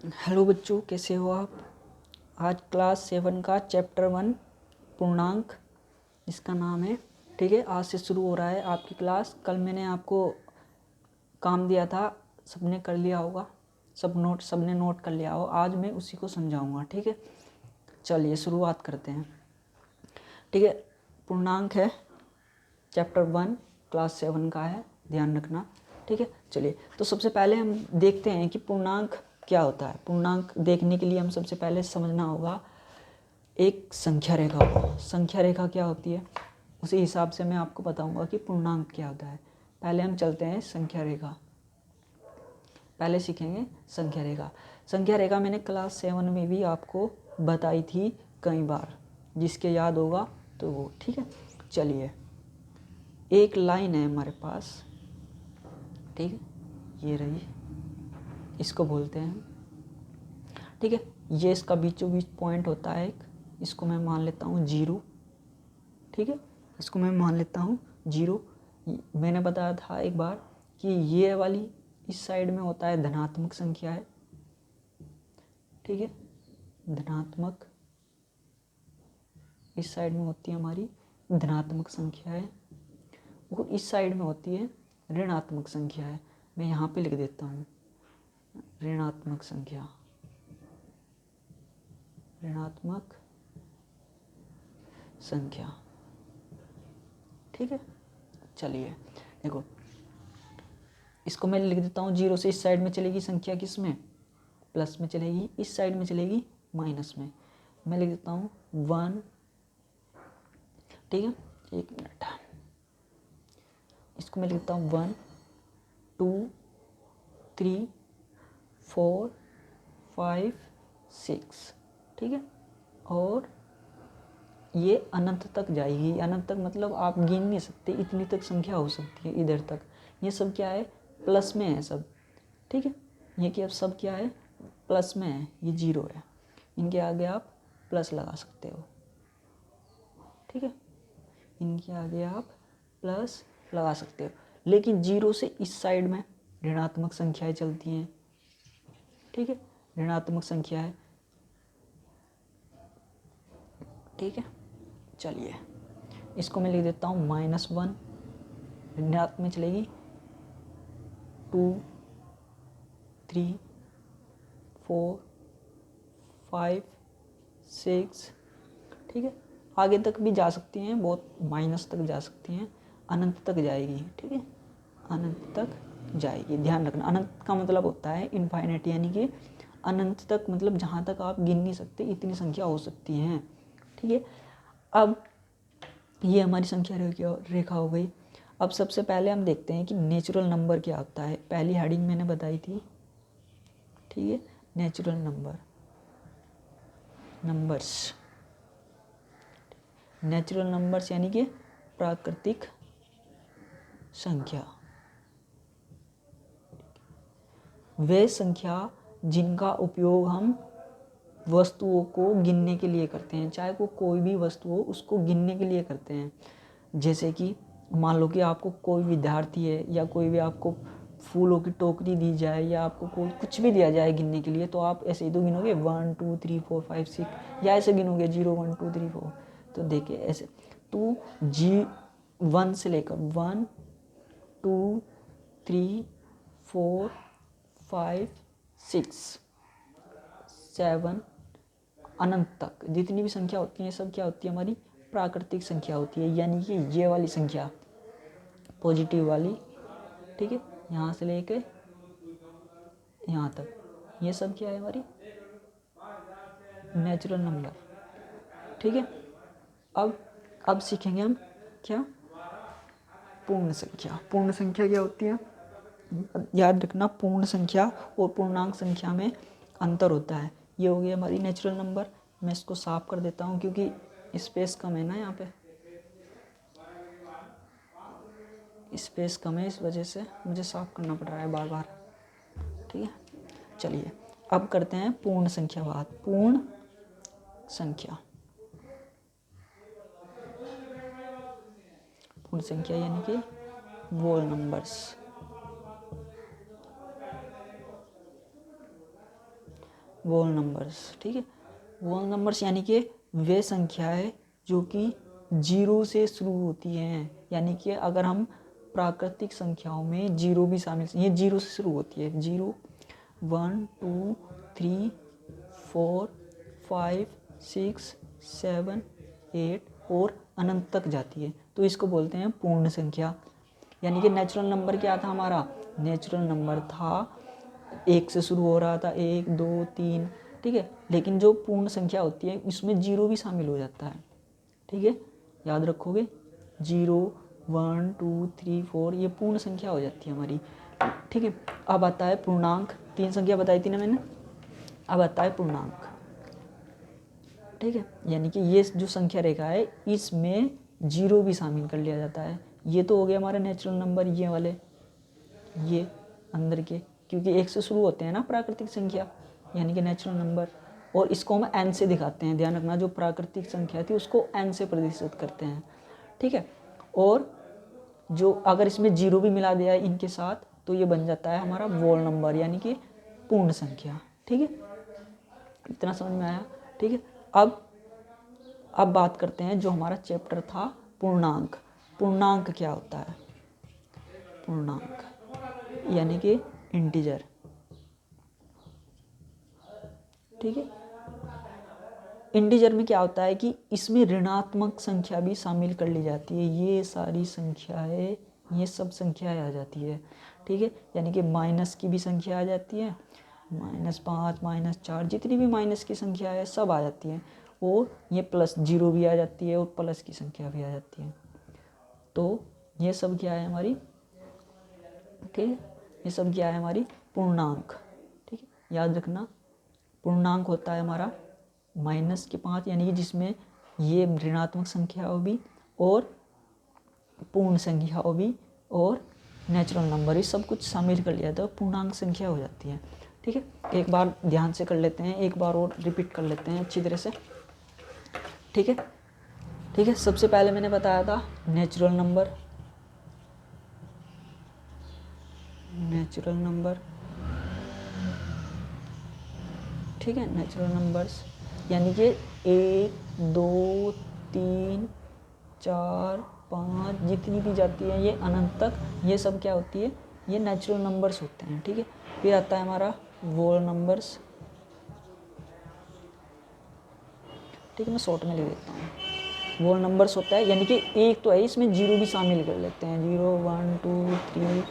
Hello बच्चों, कैसे हो आप। आज क्लास 7 का चैप्टर 1 पूर्णांक इसका नाम है। ठीक है, आज से शुरू हो रहा है आपकी क्लास। कल मैंने आपको काम दिया था, सबने कर लिया होगा, सबने नोट कर लिया हो। आज मैं उसी को समझाऊंगा। ठीक है, चलिए शुरुआत करते हैं। ठीक है, पूर्णांक है, चैप्टर 1 क्लास 7 का है, ध्यान रखना। ठीक है, चलिए तो सबसे पहले हम देखते हैं कि पूर्णांक क्या होता है। पूर्णांक देखने के लिए हम सबसे पहले समझना होगा एक संख्या रेखा को। संख्या रेखा क्या होती है, उसी हिसाब से मैं आपको बताऊंगा कि पूर्णांक क्या होता है। पहले हम चलते हैं संख्या रेखा, पहले सीखेंगे संख्या रेखा। संख्या रेखा मैंने क्लास 7 में भी आपको बताई थी कई बार, जिसके याद होगा तो वो। ठीक है, चलिए एक लाइन है हमारे पास। ठीक है, ये रही, इसको बोलते हैं। ठीक है, ये इसका बीचों बीच पॉइंट होता है एक, इसको मैं मान लेता हूँ 0। ठीक है, इसको मैं मान लेता हूँ 0। मैंने बताया था एक बार कि ये वाली इस साइड में होता है धनात्मक संख्या है। ठीक है, धनात्मक इस साइड में होती है हमारी धनात्मक संख्या है, और इस साइड में होती है ऋणात्मक संख्या है। मैं यहाँ पे लिख देता हूँ ऋणात्मक संख्या, ऋणात्मक संख्या। ठीक है, चलिए देखो, इसको मैं लिख देता हूँ 0 से इस साइड में चलेगी संख्या, किस में, प्लस में चलेगी, इस साइड में चलेगी माइनस में। मैं लिख देता हूँ 1। ठीक है, एक मिनट, इसको मैं लिख देता हूँ 1 2 3 4 5 6। ठीक है, और ये अनंत तक जाएगी। अनंत तक मतलब आप गिन नहीं सकते, इतनी तक संख्या हो सकती है इधर तक। ये सब क्या है, प्लस में है सब। ठीक है, ये कि अब सब क्या है, प्लस में है, ये 0 है, इनके आगे आप प्लस लगा सकते हो। ठीक है, इनके आगे आप प्लस लगा सकते हो, लेकिन 0 से इस साइड में ऋणात्मक संख्याएं चलती हैं। ठीक है, ऋणात्मक संख्या है। ठीक है, चलिए इसको मैं लिख देता हूँ -1। ऋणात्मक में चलेगी 2 3 4 5 6। ठीक है, आगे तक भी जा सकती हैं, बहुत माइनस तक जा सकती हैं, अनंत तक जाएगी। ठीक है, अनंत तक जाएगी, ध्यान रखना। अनंत का मतलब होता है इनफाइनाइट, यानी कि अनंत तक, मतलब जहाँ तक आप गिन नहीं सकते इतनी संख्या हो सकती हैं। ठीक है, अब ये हमारी संख्या रेखा हो गई। अब सबसे पहले हम देखते हैं कि नेचुरल नंबर क्या होता है। पहली हेडिंग मैंने बताई थी। ठीक है, natural number, numbers, natural numbers यानी कि प्राकृतिक संख्या, वे संख्या जिनका उपयोग हम वस्तुओं को गिनने के लिए करते हैं, चाहे वो कोई भी वस्तु हो उसको गिनने के लिए करते हैं। जैसे कि मान लो कि आपको कोई विद्यार्थी है, या कोई भी आपको फूलों की टोकरी दी जाए, या आपको कोई कुछ भी दिया जाए गिनने के लिए, तो आप ऐसे ही तो गिनोगे 1 2 3 4 5 6, या ऐसे गिनोगे 0 1 2 3 4। तो देखिए ऐसे, तो G1 से लेकर 1 2 3 4 5 6 7 अनंत तक जितनी भी संख्या होती है, सब क्या होती है, हमारी प्राकृतिक संख्या होती है, यानी कि ये वाली संख्या पॉजिटिव वाली। ठीक है, यहाँ से लेके यहाँ तक, ये सब क्या है, हमारी नेचुरल नंबर। ठीक है, अब सीखेंगे हम क्या, पूर्ण संख्या। पूर्ण संख्या क्या होती है, याद रखना, पूर्ण संख्या और पूर्णांक संख्या में अंतर होता है। ये हो गई हमारी नेचुरल नंबर। मैं इसको साफ कर देता हूँ क्योंकि स्पेस कम है ना, यहाँ पे स्पेस कम है, इस वजह से मुझे साफ करना पड़ रहा है बार बार। ठीक है, चलिए अब करते हैं पूर्ण संख्या बात। पूर्ण संख्या, पूर्ण संख्या यानी कि वोल नंबर्स। वोल नंबर्स, ठीक है। वोल नंबर्स यानी कि वे संख्याएं जो कि 0 से शुरू होती हैं, यानी कि अगर हम प्राकृतिक संख्याओं में 0 भी शामिल, ये 0 से शुरू होती है, 0 1 2 3 4 5 6 7 8 और अनंत तक जाती है, तो इसको बोलते हैं पूर्ण संख्या। यानी कि नेचुरल नंबर क्या था हमारा, नेचुरल नंबर था 1 से शुरू हो रहा था, 1 2 3, ठीक है। लेकिन जो पूर्ण संख्या होती है इसमें 0 भी शामिल हो जाता है, ठीक है, याद रखोगे। 0 1 2 3 4 ये पूर्ण संख्या हो जाती है हमारी, ठीक है। अब आता है पूर्णांक, 3 संख्या बताई थी ना मैंने, अब आता है पूर्णांक, ठीक है। यानी कि ये जो संख्या रेखा है इसमें 0 भी शामिल कर लिया जाता है। ये तो हो गया हमारे नेचुरल नंबर, ये वाले, ये अंदर के, क्योंकि 1 से शुरू होते हैं ना प्राकृतिक संख्या, यानी कि नेचुरल नंबर। और इसको हम n से दिखाते हैं, ध्यान रखना, जो प्राकृतिक संख्या थी उसको n से प्रदर्शित करते हैं, ठीक है। और जो अगर इसमें 0 भी मिला दिया है इनके साथ तो ये बन जाता है हमारा वोल नंबर, यानी कि पूर्ण संख्या, ठीक है। इतना समझ में आया, ठीक है। अब बात करते हैं जो हमारा चैप्टर था पूर्णांक। पूर्णांक क्या होता है, पूर्णांक यानी कि इंटीजर, ठीक है। इंटीजर में क्या होता है कि इसमें ऋणात्मक संख्या भी शामिल कर ली जाती है, ये सारी संख्याएं, ये सब संख्याएं आ जाती है, ठीक है। यानी कि माइनस की भी संख्या आ जाती है, -5 -4 जितनी भी माइनस की संख्या है सब आ जाती है, और ये +0 भी आ जाती है और प्लस की संख्या भी आ जाती है। तो ये सब क्या है हमारी, ठीक है, ये सब क्या है हमारी पूर्णांक, ठीक है। याद रखना पूर्णांक होता है हमारा -5, यानी कि जिसमें ये ऋणात्मक संख्या हो भी और पूर्ण संख्या हो भी और नेचुरल नंबर, ये सब कुछ शामिल कर लिया तो पूर्णांक संख्या हो जाती है, ठीक है। एक बार ध्यान से कर लेते हैं, एक बार और रिपीट कर लेते हैं अच्छी तरह से, ठीक है, ठीक है। सबसे पहले मैंने बताया था नेचुरल नंबर, नेचुरल नंबर, ठीक है, नेचुरल नंबर्स यानी कि 1 2 3 4 5 जितनी भी जाती है ये अनंत तक, ये सब क्या होती है, ये नेचुरल नंबर्स होते हैं, ठीक है। फिर आता है हमारा वोल नंबर्स, ठीक है, मैं शॉर्ट में लिख देता हूँ। वोल नंबर्स होता है यानी कि एक तो है इसमें 0 भी शामिल कर लेते हैं, 0 1 2 3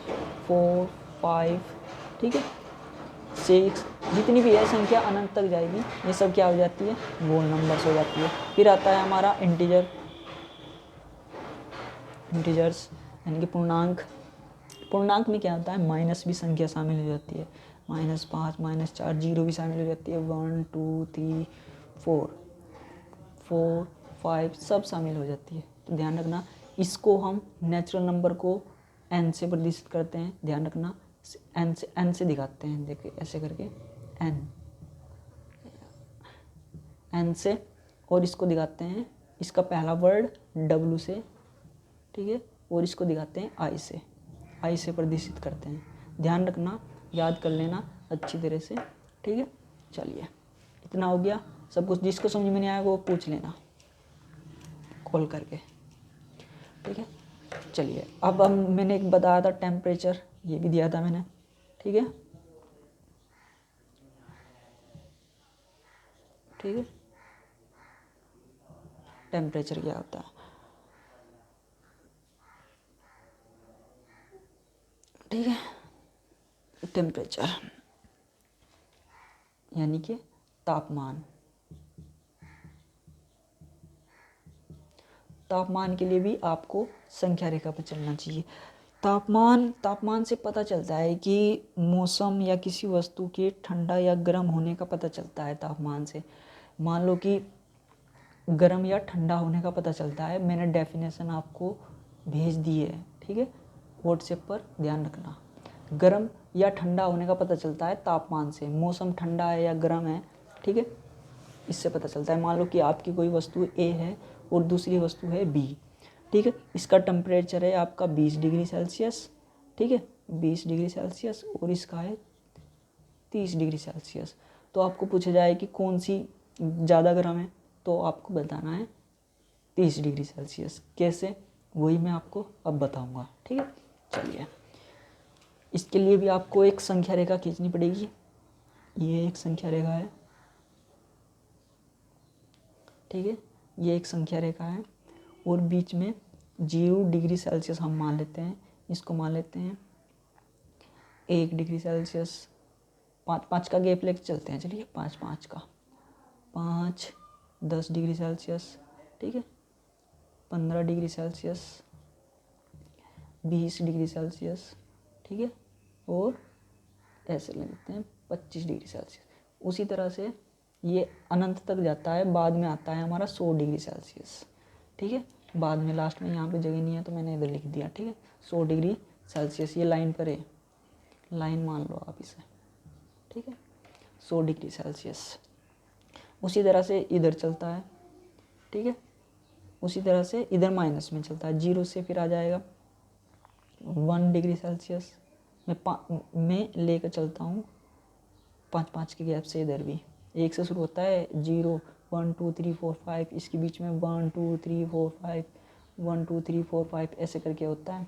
4 5, ठीक है, 6 जितनी भी है संख्या अनंत तक जाएगी, ये सब क्या हो जाती है, वोल नंबर्स हो जाती है। फिर आता है हमारा इंटीजर, इंटीजर्स यानी कि पूर्णांक। पूर्णांक में क्या होता है, माइनस भी संख्या शामिल हो जाती है, -5 -4 0 भी शामिल हो जाती है, 1 2 3 4 5 सब शामिल हो जाती है। तो ध्यान रखना, इसको हम नेचुरल नंबर को n से प्रदर्शित करते हैं, ध्यान रखना, n से दिखाते हैं, देखिए ऐसे करके n से, और इसको दिखाते हैं, इसका पहला वर्ड w से, ठीक है, और इसको दिखाते हैं i से प्रदर्शित करते हैं। ध्यान रखना, याद कर लेना अच्छी तरह से, ठीक है। चलिए इतना हो गया सब कुछ, जिसको समझ में नहीं आएगा वो पूछ लेना कॉल करके, ठीक है। चलिए अब मैंने एक बताया था टेम्परेचर, ये भी दिया था मैंने, ठीक है, ठीक है। टेम्परेचर क्या होता है, ठीक है, टेम्परेचर यानी कि तापमान। तापमान के लिए भी आपको संख्या रेखा पर चलना चाहिए। तापमान से पता चलता है कि मौसम या किसी वस्तु के ठंडा या गर्म होने का पता चलता है तापमान से। मान लो कि गर्म या ठंडा होने का पता चलता है, मैंने डेफिनेशन आपको भेज दी है, ठीक है, व्हाट्सएप पर, ध्यान रखना। गर्म या ठंडा होने का पता चलता है तापमान से, मौसम ठंडा है या गर्म है, ठीक है, इससे पता चलता है। मान लो कि आपकी कोई वस्तु ए है और दूसरी वस्तु है बी, ठीक है, इसका टेम्परेचर है आपका 20 डिग्री सेल्सियस, ठीक है, 20 डिग्री सेल्सियस, और इसका है 30 डिग्री सेल्सियस। तो आपको पूछा जाए कि कौन सी ज़्यादा गर्म है, तो आपको बताना है 30 डिग्री सेल्सियस। कैसे, वही मैं आपको अब बताऊंगा। ठीक है, चलिए। इसके लिए भी आपको एक संख्या रेखा खींचनी पड़ेगी। ये एक संख्या रेखा है, ठीक है, ये एक संख्या रेखा है, और बीच में 0 डिग्री सेल्सियस हम मान लेते हैं। इसको मान लेते हैं 1 डिग्री सेल्सियस। 5 का गैप लेके चलते हैं, चलिए 5 का, 5 10 डिग्री सेल्सियस, ठीक है, 15 डिग्री सेल्सियस, 20 डिग्री सेल्सियस, ठीक है, और ऐसे लेते हैं 25 डिग्री सेल्सियस। उसी तरह से ये अनंत तक जाता है, बाद में आता है हमारा 100 डिग्री सेल्सियस। ठीक है, बाद में लास्ट में, यहाँ पे जगह नहीं है तो मैंने इधर लिख दिया। ठीक है, 100 डिग्री सेल्सियस, ये लाइन पर है, लाइन मान लो आप इसे। ठीक है, 100 डिग्री सेल्सियस। उसी तरह से इधर चलता है। ठीक है, उसी तरह से इधर माइनस में चलता है, 0 से फिर आ जाएगा 1 डिग्री सेल्सियस। मैं लेकर चलता हूँ 5 के गैप से। इधर भी 1 से शुरू होता है, 0 1 2 3 4 5, इसके बीच में 1 2 3 4 5, 1 2 3 4 5 ऐसे करके होता है।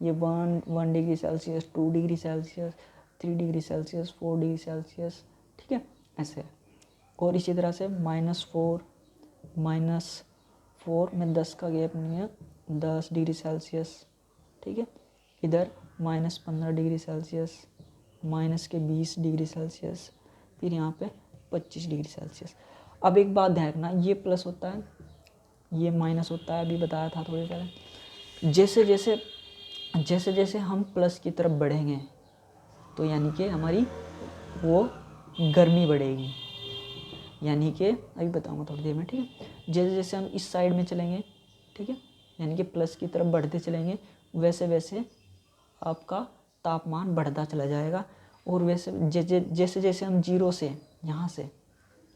ये 1 degree Celsius, 2 degree Celsius, 3 degree Celsius, 4 degree Celsius. ठीक है, ऐसे। और इसी तरह से -4 में 10 का गैप नहीं है, 10 डिग्री सेल्सियस। ठीक है, इधर -15 डिग्री सेल्सियस, -20 डिग्री सेल्सियस, फिर यहाँ पे 25 डिग्री सेल्सियस। अब एक बात ध्यान रखना, ये प्लस होता है, ये माइनस होता है, अभी बताया था थोड़ी पहले। जैसे जैसे हम प्लस की तरफ बढ़ेंगे तो यानी कि हमारी वो गर्मी बढ़ेगी, यानी कि अभी बताऊंगा थोड़ी देर में। ठीक है, जैसे जैसे हम इस साइड में चलेंगे, ठीक है, यानी कि प्लस की तरफ बढ़ते चलेंगे, वैसे वैसे आपका तापमान बढ़ता चला जाएगा। और वैसे जैसे जैसे हम 0 से, यहाँ से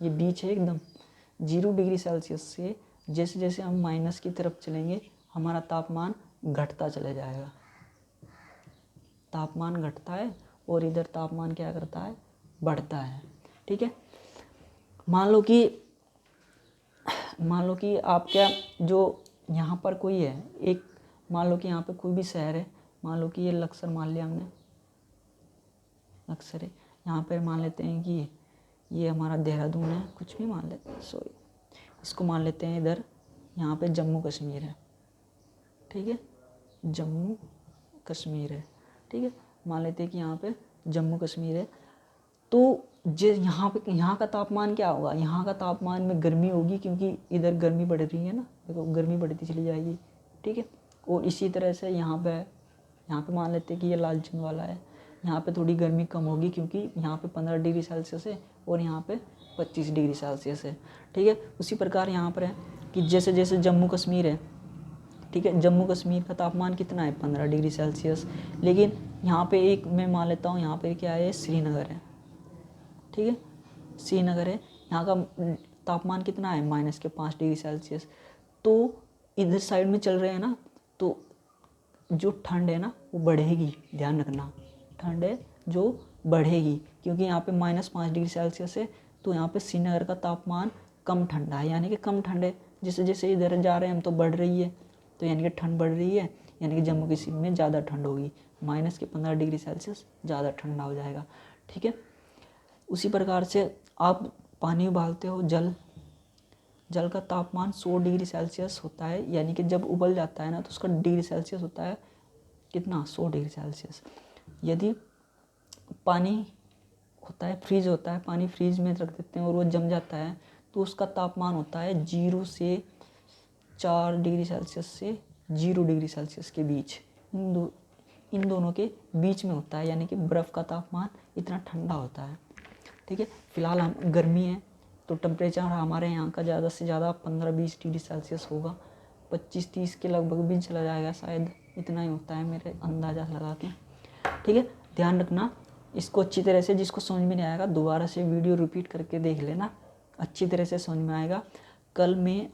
ये बीच है एकदम 0 डिग्री सेल्सियस से, जैसे जैसे हम माइनस की तरफ चलेंगे हमारा तापमान घटता चला जाएगा। तापमान घटता है और इधर तापमान क्या करता है, बढ़ता है। ठीक है, मान लो कि आप क्या, जो यहाँ पर कोई है एक, मान लो कि यहाँ पे कोई भी शहर है, मान लो कि ये लक्सर मान लिया हमने, लक्सर है। यहाँ पर मान लेते हैं कि ये हमारा देहरादून है, कुछ भी मान लेते हैं, सॉरी, इसको मान लेते हैं इधर, यहाँ पे जम्मू कश्मीर है। ठीक है, जम्मू कश्मीर है। ठीक है, मान लेते हैं कि यहाँ पे जम्मू कश्मीर है। तो यहाँ का तापमान क्या होगा, यहाँ का तापमान में गर्मी होगी, क्योंकि इधर गर्मी बढ़ रही है ना, देखो गर्मी बढ़ती चली जाएगी। ठीक है, और इसी तरह से यहाँ पे मान लेते हैं कि ये लालचंद वाला है, यहाँ पे थोड़ी गर्मी कम होगी, क्योंकि यहाँ पे 15 डिग्री सेल्सियस है और यहाँ पे 25 डिग्री सेल्सियस है। ठीक है, उसी प्रकार यहाँ पर है कि जैसे जैसे जम्मू कश्मीर है, ठीक है, जम्मू कश्मीर का तापमान कितना है, 15 डिग्री सेल्सियस। लेकिन यहाँ पे एक मैं मान लेता हूँ, यहाँ पे क्या है, श्रीनगर है। ठीक है, श्रीनगर है, यहाँ का तापमान कितना है, -5 डिग्री सेल्सियस। तो इधर साइड में चल रहे हैं ना, तो जो ठंड है ना वो बढ़ेगी, ध्यान रखना, ठंड है जो बढ़ेगी, क्योंकि यहाँ पे -5 डिग्री सेल्सियस है। तो यहाँ पे श्रीनगर का तापमान कम ठंडा है, यानी कि कम ठंड है। जैसे जैसे इधर जा रहे हैं हम तो बढ़ रही है, तो यानी कि ठंड बढ़ रही है, यानी कि जम्मू कश्मीर में ज़्यादा ठंड होगी, -15 डिग्री सेल्सियस ज़्यादा ठंडा हो जाएगा। ठीक है, उसी प्रकार से आप पानी उबालते हो, जल का तापमान 100 डिग्री सेल्सियस होता है, यानी कि जब उबल जाता है ना तो उसका डिग्री सेल्सियस होता है कितना, 100 डिग्री सेल्सियस। यदि पानी होता है, फ्रीज होता है, पानी फ्रीज में रख देते हैं और वो जम जाता है, तो उसका तापमान होता है 0 से 4 डिग्री सेल्सियस से 0 डिग्री सेल्सियस के बीच, इन दोनों के बीच में होता है, यानी कि बर्फ़ का तापमान इतना ठंडा होता है। ठीक है, फिलहाल हम गर्मी है तो टेम्परेचर हमारे यहाँ का ज़्यादा से ज़्यादा 15-20 डिग्री सेल्सियस होगा, 25-30 के लगभग भी चला जाएगा, शायद इतना ही होता है मेरे अंदाज़ा लगा के। ठीक है, ध्यान रखना इसको अच्छी तरह से, जिसको समझ में नहीं आएगा दोबारा से वीडियो रिपीट करके देख लेना, अच्छी तरह से समझ में आएगा। कल मैं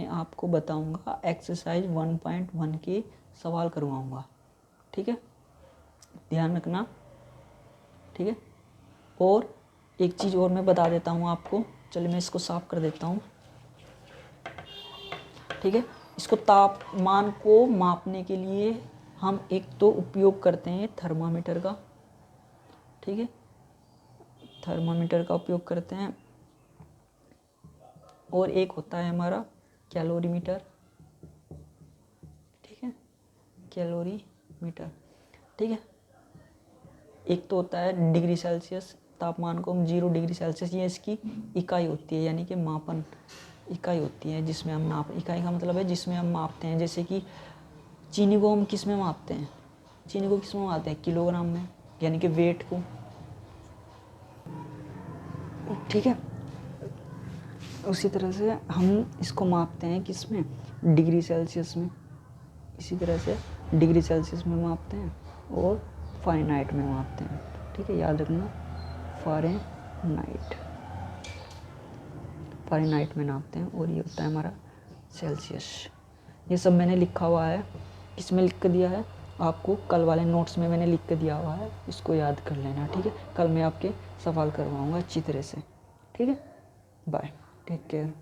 आपको बताऊंगा एक्सरसाइज 1.1 के सवाल करवाऊंगा। ठीक है, ध्यान रखना। ठीक है, और एक चीज़ और मैं बता देता हूँ आपको। चलिए मैं इसको साफ कर देता हूँ। ठीक है, इसको तापमान को मापने के लिए हम एक तो उपयोग करते हैं थर्मामीटर का। ठीक है, थर्मामीटर का उपयोग करते हैं, और एक होता है हमारा कैलोरीमीटर। ठीक है, कैलोरीमीटर। ठीक है, एक तो होता है डिग्री सेल्सियस, तापमान को हम 0 डिग्री सेल्सियस, ये इसकी इकाई होती है, यानी कि मापन इकाई होती है जिसमें हम नाप, इकाई का मतलब है जिसमें हम मापते हैं। जैसे कि चीनी को हम किस में मापते हैं, चीनी को किस में मापते हैं, किलोग्राम में, यानी कि वेट को। ठीक है, उसी तरह से हम इसको मापते हैं किस में, डिग्री सेल्सियस में। इसी तरह से डिग्री सेल्सियस में मापते हैं और फ़ारेनहाइट में मापते हैं। ठीक है, याद रखना, फ़ारेनहाइट में नापते हैं, और ये होता है हमारा सेल्सियस। ये सब मैंने लिखा हुआ है। किसमें लिख कर दिया है आपको, कल वाले नोट्स में मैंने लिख कर दिया हुआ है, इसको याद कर लेना। ठीक है, कल मैं आपके सवाल करवाऊँगा अच्छी तरह से। ठीक है, बाय, टेक केयर।